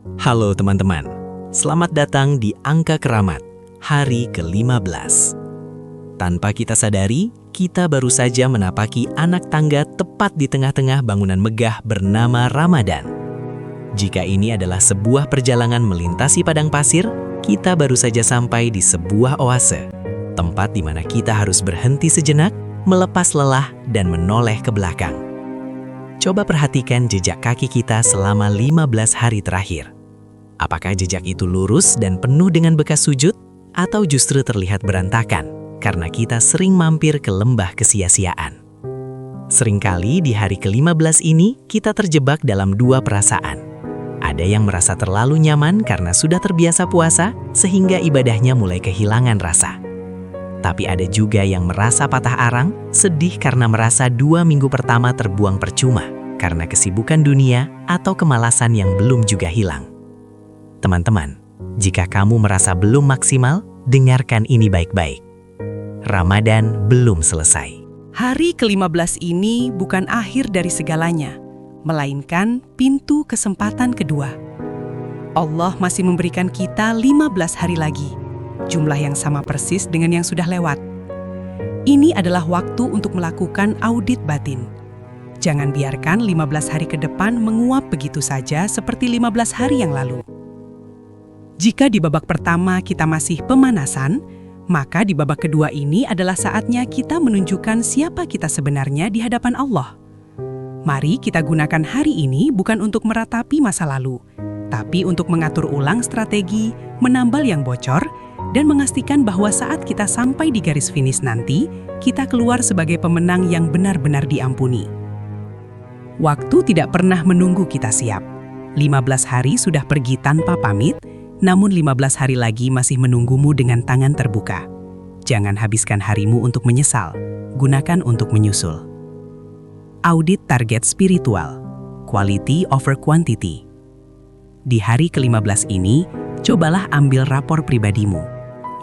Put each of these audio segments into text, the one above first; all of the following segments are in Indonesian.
Halo teman-teman, selamat datang di Angka Keramat, hari ke-15. Tanpa kita sadari, kita baru saja menapaki anak tangga tepat di tengah-tengah bangunan megah bernama Ramadan. Jika ini adalah sebuah perjalanan melintasi padang pasir, kita baru saja sampai di sebuah oase, tempat di mana kita harus berhenti sejenak, melepas lelah, dan menoleh ke belakang. Coba perhatikan jejak kaki kita selama 15 hari terakhir. Apakah jejak itu lurus dan penuh dengan bekas sujud, atau justru terlihat berantakan karena kita sering mampir ke lembah kesia-siaan? Seringkali di hari ke-15 ini kita terjebak dalam dua perasaan. Ada yang merasa terlalu nyaman karena sudah terbiasa puasa sehingga ibadahnya mulai kehilangan rasa. Tapi ada juga yang merasa patah arang, sedih karena merasa 2 minggu pertama terbuang percuma karena kesibukan dunia atau kemalasan yang belum juga hilang. Teman-teman, jika kamu merasa belum maksimal, dengarkan ini baik-baik. Ramadan belum selesai. Hari ke-15 ini bukan akhir dari segalanya, melainkan pintu kesempatan kedua. Allah masih memberikan kita 15 hari lagi, jumlah yang sama persis dengan yang sudah lewat. Ini adalah waktu untuk melakukan audit batin. Jangan biarkan 15 hari ke depan menguap begitu saja seperti 15 hari yang lalu. Jika di babak pertama kita masih pemanasan, maka di babak kedua ini adalah saatnya kita menunjukkan siapa kita sebenarnya di hadapan Allah. Mari kita gunakan hari ini bukan untuk meratapi masa lalu, tapi untuk mengatur ulang strategi, menambal yang bocor, dan memastikan bahwa saat kita sampai di garis finish nanti, kita keluar sebagai pemenang yang benar-benar diampuni. Waktu tidak pernah menunggu kita siap. 15 hari sudah pergi tanpa pamit, namun 15 hari lagi masih menunggumu dengan tangan terbuka. Jangan habiskan harimu untuk menyesal, gunakan untuk menyusul. Audit target spiritual, quality over quantity. Di hari ke-15 ini, cobalah ambil rapor pribadimu.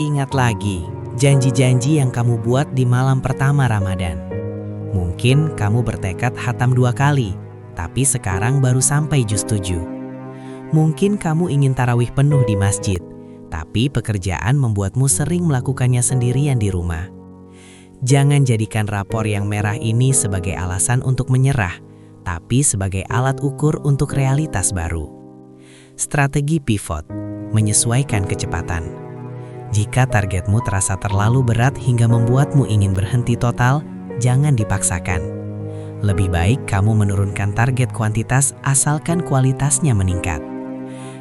Ingat lagi, janji-janji yang kamu buat di malam pertama Ramadan. Mungkin kamu bertekad khatam 2 kali, tapi sekarang baru sampai juz 7. Mungkin kamu ingin tarawih penuh di masjid, tapi pekerjaan membuatmu sering melakukannya sendirian di rumah. Jangan jadikan rapor yang merah ini sebagai alasan untuk menyerah, tapi sebagai alat ukur untuk realitas baru. Strategi pivot, menyesuaikan kecepatan. Jika targetmu terasa terlalu berat hingga membuatmu ingin berhenti total, jangan dipaksakan. Lebih baik kamu menurunkan target kuantitas asalkan kualitasnya meningkat.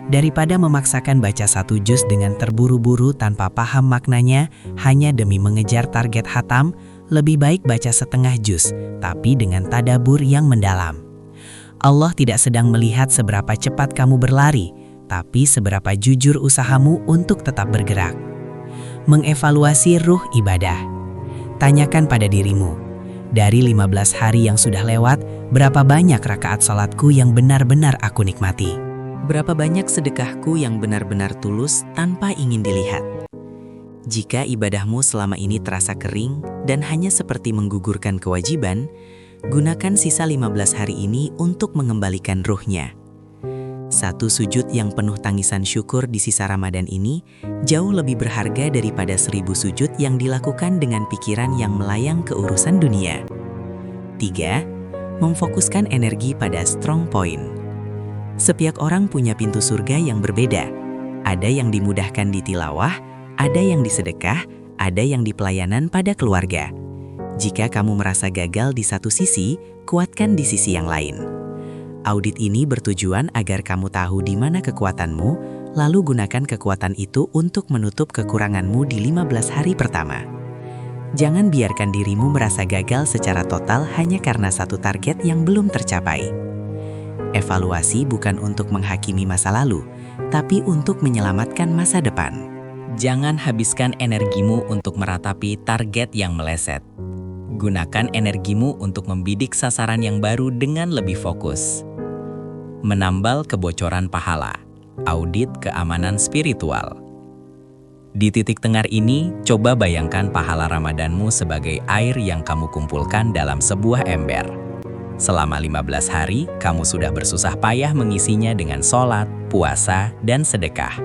Daripada memaksakan baca 1 juz dengan terburu-buru tanpa paham maknanya hanya demi mengejar target khatam, lebih baik baca setengah juz, tapi dengan tadabbur yang mendalam. Allah tidak sedang melihat seberapa cepat kamu berlari, tapi seberapa jujur usahamu untuk tetap bergerak. Mengevaluasi ruh ibadah. Tanyakan pada dirimu, dari 15 hari yang sudah lewat, berapa banyak rakaat sholatku yang benar-benar aku nikmati? Berapa banyak sedekahku yang benar-benar tulus tanpa ingin dilihat? Jika ibadahmu selama ini terasa kering dan hanya seperti menggugurkan kewajiban, gunakan sisa 15 hari ini untuk mengembalikan ruhnya. 1 sujud yang penuh tangisan syukur di sisa Ramadan ini jauh lebih berharga daripada 1000 sujud yang dilakukan dengan pikiran yang melayang ke urusan dunia. 3. Memfokuskan energi pada strong point. Setiap orang punya pintu surga yang berbeda. Ada yang dimudahkan di tilawah, ada yang di sedekah, ada yang di pelayanan pada keluarga. Jika kamu merasa gagal di satu sisi, kuatkan di sisi yang lain. Audit ini bertujuan agar kamu tahu di mana kekuatanmu, lalu gunakan kekuatan itu untuk menutup kekuranganmu di 15 hari pertama. Jangan biarkan dirimu merasa gagal secara total hanya karena satu target yang belum tercapai. Evaluasi bukan untuk menghakimi masa lalu, tapi untuk menyelamatkan masa depan. Jangan habiskan energimu untuk meratapi target yang meleset. Gunakan energimu untuk membidik sasaran yang baru dengan lebih fokus. Menambal kebocoran pahala, audit keamanan spiritual. Di titik tengah ini, coba bayangkan pahala Ramadanmu sebagai air yang kamu kumpulkan dalam sebuah ember. Selama 15 hari, kamu sudah bersusah payah mengisinya dengan sholat, puasa, dan sedekah.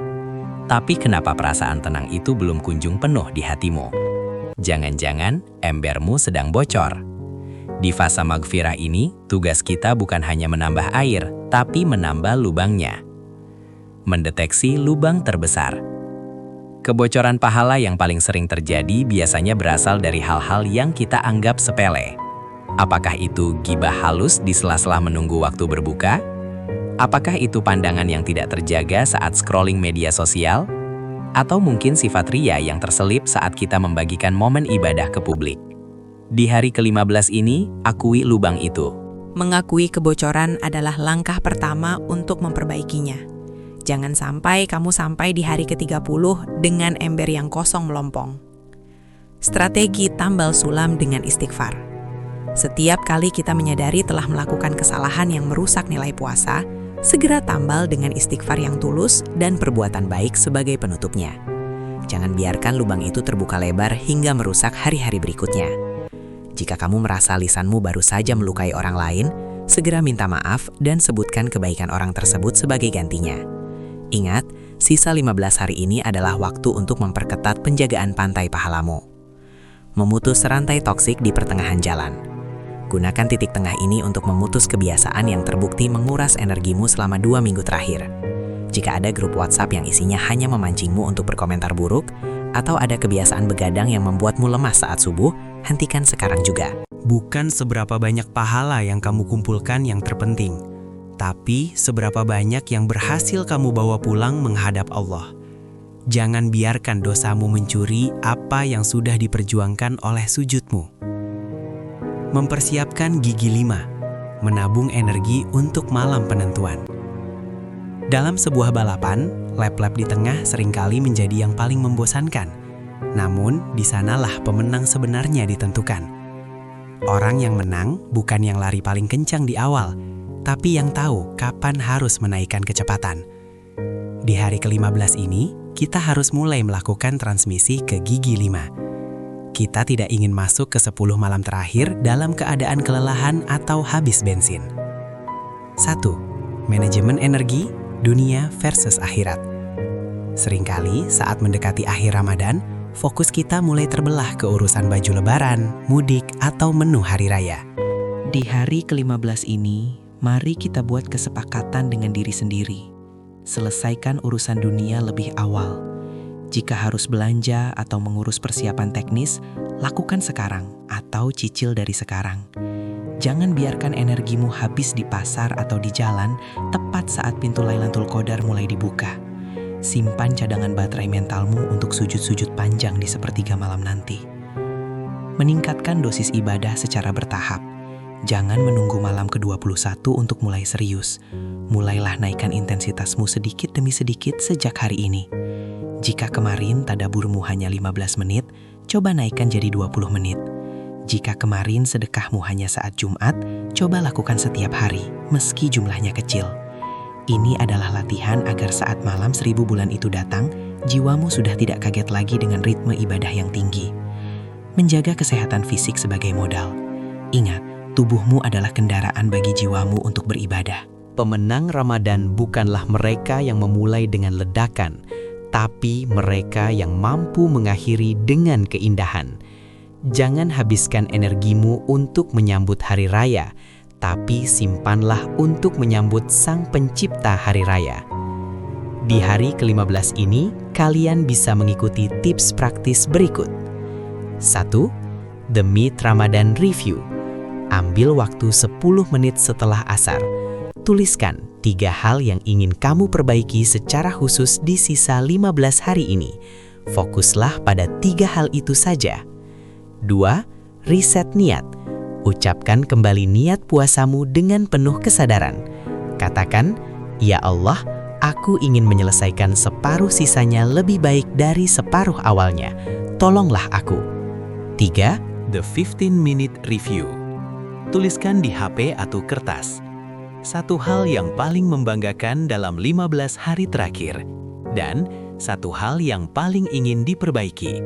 Tapi kenapa perasaan tenang itu belum kunjung penuh di hatimu? Jangan-jangan embermu sedang bocor. Di fase maghfirah ini, tugas kita bukan hanya menambah air, tapi menambah lubangnya. Mendeteksi lubang terbesar. Kebocoran pahala yang paling sering terjadi biasanya berasal dari hal-hal yang kita anggap sepele. Apakah itu gibah halus di sela-sela menunggu waktu berbuka? Apakah itu pandangan yang tidak terjaga saat scrolling media sosial? Atau mungkin sifat ria yang terselip saat kita membagikan momen ibadah ke publik? Di hari ke-15 ini, akui lubang itu. Mengakui kebocoran adalah langkah pertama untuk memperbaikinya. Jangan sampai kamu sampai di hari ke-30 dengan ember yang kosong melompong. Strategi tambal sulam dengan istighfar. Setiap kali kita menyadari telah melakukan kesalahan yang merusak nilai puasa, segera tambal dengan istighfar yang tulus dan perbuatan baik sebagai penutupnya. Jangan biarkan lubang itu terbuka lebar hingga merusak hari-hari berikutnya. Jika kamu merasa lisanmu baru saja melukai orang lain, segera minta maaf dan sebutkan kebaikan orang tersebut sebagai gantinya. Ingat, sisa 15 hari ini adalah waktu untuk memperketat penjagaan pantai pahalamu. Memutus rantai toksik di pertengahan jalan. Gunakan titik tengah ini untuk memutus kebiasaan yang terbukti menguras energimu selama 2 minggu terakhir. Jika ada grup WhatsApp yang isinya hanya memancingmu untuk berkomentar buruk, atau ada kebiasaan begadang yang membuatmu lemas saat subuh, hentikan sekarang juga. Bukan seberapa banyak pahala yang kamu kumpulkan yang terpenting, tapi seberapa banyak yang berhasil kamu bawa pulang menghadap Allah. Jangan biarkan dosamu mencuri apa yang sudah diperjuangkan oleh sujudmu. Mempersiapkan gigi 5, menabung energi untuk malam penentuan. Dalam sebuah balapan, lap-lap di tengah seringkali menjadi yang paling membosankan. Namun, di sanalah pemenang sebenarnya ditentukan. Orang yang menang bukan yang lari paling kencang di awal, tapi yang tahu kapan harus menaikkan kecepatan. Di hari ke-15 ini, kita harus mulai melakukan transmisi ke gigi 5. Kita tidak ingin masuk ke 10 malam terakhir dalam keadaan kelelahan atau habis bensin. 1. Manajemen energi, dunia versus akhirat. Seringkali saat mendekati akhir Ramadan, fokus kita mulai terbelah ke urusan baju lebaran, mudik, atau menu hari raya. Di hari ke-15 ini, mari kita buat kesepakatan dengan diri sendiri. Selesaikan urusan dunia lebih awal. Jika harus belanja atau mengurus persiapan teknis, lakukan sekarang atau cicil dari sekarang. Jangan biarkan energimu habis di pasar atau di jalan tepat saat pintu Lailatul Qadar mulai dibuka. Simpan cadangan baterai mentalmu untuk sujud-sujud panjang di sepertiga malam nanti. Meningkatkan dosis ibadah secara bertahap. Jangan menunggu malam ke-21 untuk mulai serius. Mulailah naikkan intensitasmu sedikit demi sedikit sejak hari ini. Jika kemarin tadaburmu hanya 15 menit, coba naikkan jadi 20 menit. Jika kemarin sedekahmu hanya saat Jumat, coba lakukan setiap hari, meski jumlahnya kecil. Ini adalah latihan agar saat malam 1000 bulan itu datang, jiwamu sudah tidak kaget lagi dengan ritme ibadah yang tinggi. Menjaga kesehatan fisik sebagai modal. Ingat, tubuhmu adalah kendaraan bagi jiwamu untuk beribadah. Pemenang Ramadan bukanlah mereka yang memulai dengan ledakan, tapi mereka yang mampu mengakhiri dengan keindahan. Jangan habiskan energimu untuk menyambut hari raya, tapi simpanlah untuk menyambut Sang Pencipta hari raya. Di hari ke-15 ini, kalian bisa mengikuti tips praktis berikut. 1. The Meet Ramadan Review. Ambil waktu 10 menit setelah asar. Tuliskan 3 hal yang ingin kamu perbaiki secara khusus di sisa 15 hari ini. Fokuslah pada 3 hal itu saja. 2. Riset niat. Ucapkan kembali niat puasamu dengan penuh kesadaran. Katakan, "Ya Allah, aku ingin menyelesaikan separuh sisanya lebih baik dari separuh awalnya. Tolonglah aku." 3. The 15-minute review. Tuliskan di HP atau kertas. 1 hal yang paling membanggakan dalam 15 hari terakhir, dan 1 hal yang paling ingin diperbaiki.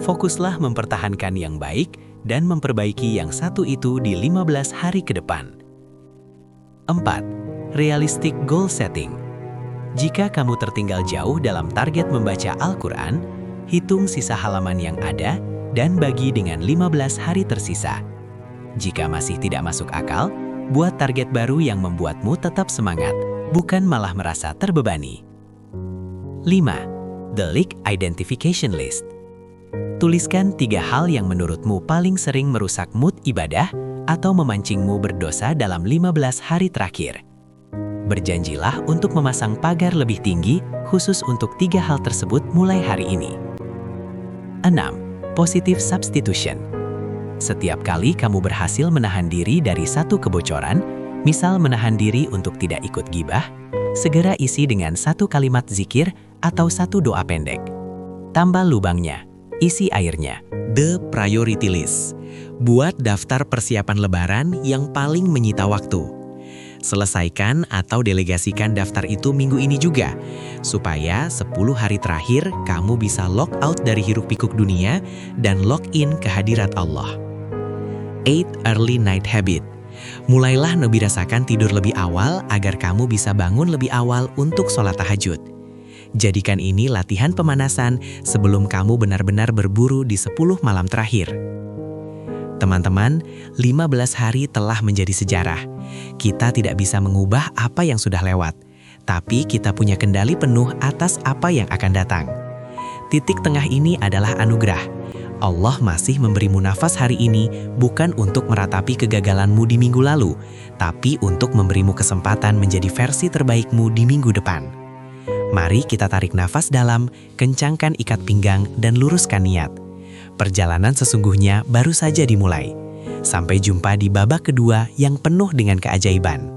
Fokuslah mempertahankan yang baik dan memperbaiki yang satu itu di 15 hari ke depan. 4. Realistic goal setting. Jika kamu tertinggal jauh dalam target membaca Al-Quran, hitung sisa halaman yang ada dan bagi dengan 15 hari tersisa. Jika masih tidak masuk akal, buat target baru yang membuatmu tetap semangat, bukan malah merasa terbebani. 5. The Leak Identification List. Tuliskan 3 hal yang menurutmu paling sering merusak mood ibadah atau memancingmu berdosa dalam 15 hari terakhir. Berjanjilah untuk memasang pagar lebih tinggi khusus untuk 3 hal tersebut mulai hari ini. 6. Positive substitution. Setiap kali kamu berhasil menahan diri dari satu kebocoran, misal menahan diri untuk tidak ikut gibah, segera isi dengan 1 kalimat zikir atau 1 doa pendek. Tambah lubangnya, isi airnya. The priority list. Buat daftar persiapan lebaran yang paling menyita waktu. Selesaikan atau delegasikan daftar itu minggu ini juga, supaya 10 hari terakhir kamu bisa lock out dari hiruk-pikuk dunia dan lock in ke hadirat Allah. 8. Early night habit. Mulailah ngebirasakan tidur lebih awal agar kamu bisa bangun lebih awal untuk sholat tahajud. Jadikan ini latihan pemanasan sebelum kamu benar-benar berburu di 10 malam terakhir. Teman-teman, 15 hari telah menjadi sejarah. Kita tidak bisa mengubah apa yang sudah lewat, tapi kita punya kendali penuh atas apa yang akan datang. Titik tengah ini adalah anugerah. Allah masih memberimu nafas hari ini bukan untuk meratapi kegagalanmu di minggu lalu, tapi untuk memberimu kesempatan menjadi versi terbaikmu di minggu depan. Mari kita tarik nafas dalam, kencangkan ikat pinggang, dan luruskan niat. Perjalanan sesungguhnya baru saja dimulai. Sampai jumpa di babak kedua yang penuh dengan keajaiban.